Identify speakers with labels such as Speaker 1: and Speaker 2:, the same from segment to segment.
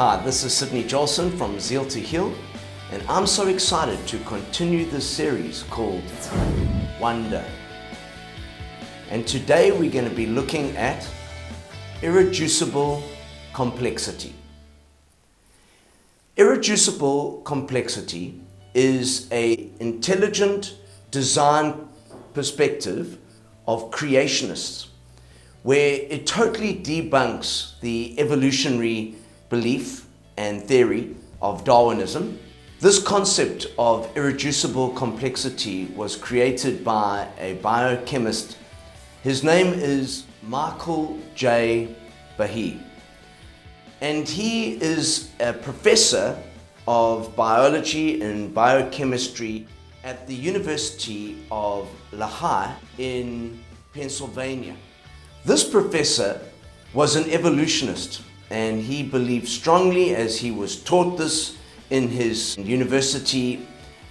Speaker 1: Hi, this is Sydney Jolson from Zeal to Heal, and I'm so excited to continue this series called Wonder. And today we're going to be looking at irreducible complexity. Irreducible complexity is an intelligent design perspective of creationists, where it totally debunks the evolutionary belief and theory of Darwinism. This concept of irreducible complexity was created by a biochemist. His name is Michael J. Behe, and he is a professor of biology and biochemistry at the University of Lehigh in Pennsylvania. This professor was an evolutionist, and he believed strongly, as he was taught this in his university,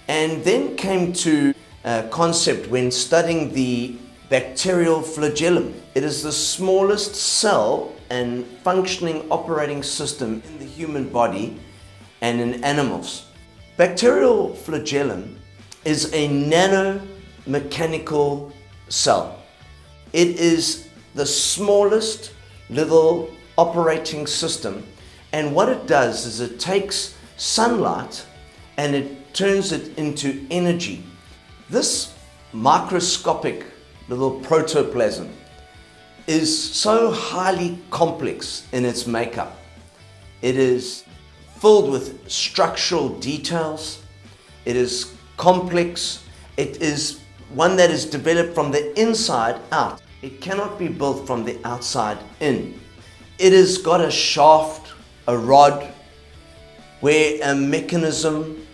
Speaker 1: and then came to a concept when studying the Bacterial Flagellum. It is the smallest cell and functioning operating system in the human body and in animals. Bacterial Flagellum is a nanomechanical cell. It is the smallest little operating system, and what it does is it takes sunlight and it turns it into energy. This microscopic little protoplasm is so highly complex in its makeup. It is filled with structural details. It is complex. It is one that is developed from the inside out. It cannot be built from the outside in. It has got a shaft, a rod, where a mechanism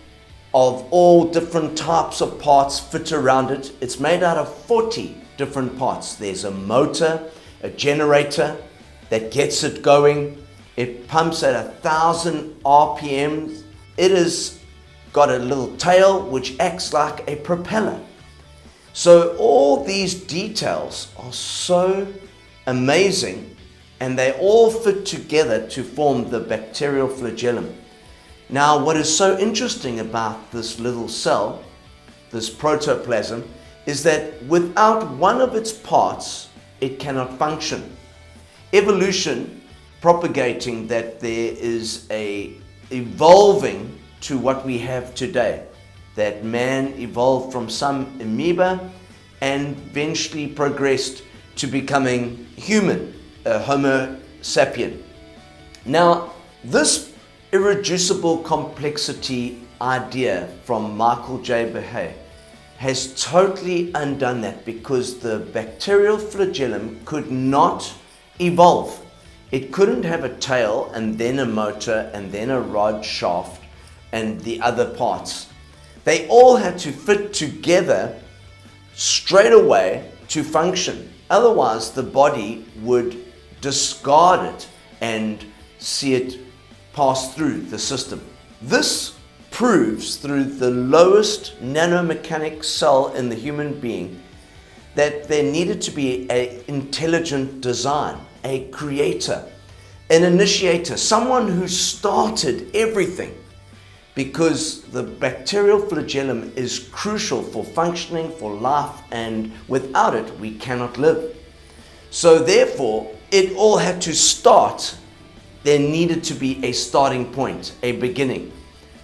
Speaker 1: of all different types of parts fit around it. It's made out of 40 different parts. There's a motor, a generator that gets it going. It pumps at 1,000 RPMs. It has got a little tail which acts like a propeller. So all these details are so amazing, and they all fit together to form the bacterial flagellum. Now, what is so interesting about this little cell, this protoplasm, is that without one of its parts, it cannot function. Evolution propagating that there is a evolving to what we have today, that man evolved from some amoeba and eventually progressed to becoming human, a Homo sapien. Now, this irreducible complexity idea from Michael J. Behe has totally undone that, because the bacterial flagellum could not evolve. It couldn't have a tail and then a motor and then a rod, shaft, and the other parts. They all had to fit together straight away to function. Otherwise, the body would discard it and see it pass through the system. This proves through the lowest nanomechanic cell in the human being that there needed to be an intelligent design, a creator, an initiator, someone who started everything. Because the bacterial flagellum is crucial for functioning, for life, and without it we cannot live. So therefore, it all had to start. There needed to be a starting point, a beginning,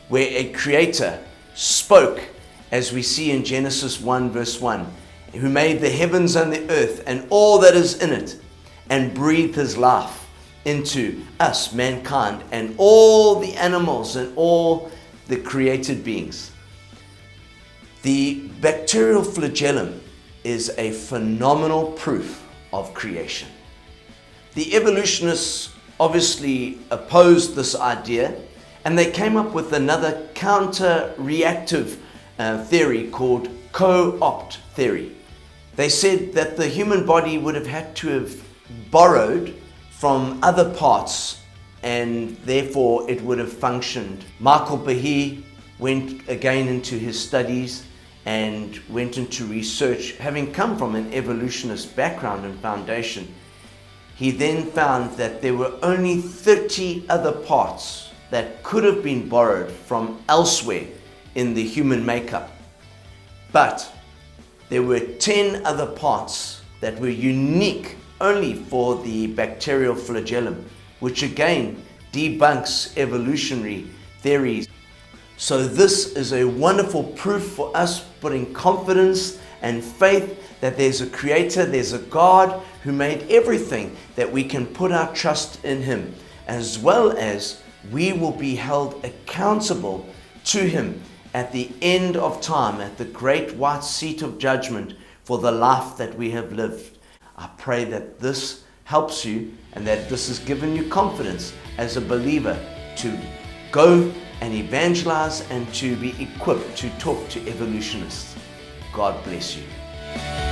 Speaker 1: where a creator spoke, as we see in Genesis 1 verse 1, who made the heavens and the earth and all that is in it, and breathed his life into us, mankind, and all the animals and all the created beings. The bacterial flagellum is a phenomenal proof of creation. The evolutionists obviously opposed this idea, and they came up with another counter-reactive theory called co-opt theory. They said that the human body would have had to have borrowed from other parts, and therefore it would have functioned. Michael Behe went again into his studies and went into research, having come from an evolutionist background and foundation. He then found that there were only 30 other parts that could have been borrowed from elsewhere in the human makeup. But there were 10 other parts that were unique only for the bacterial flagellum, which again debunks evolutionary theories. So this is a wonderful proof for us, putting confidence and faith that there's a creator, there's a God who made everything, that we can put our trust in him, as well as we will be held accountable to him at the end of time, at the great white seat of judgment, for the life that we have lived. I pray that this helps you and that this has given you confidence as a believer to go and evangelize and to be equipped to talk to evolutionists. God bless you.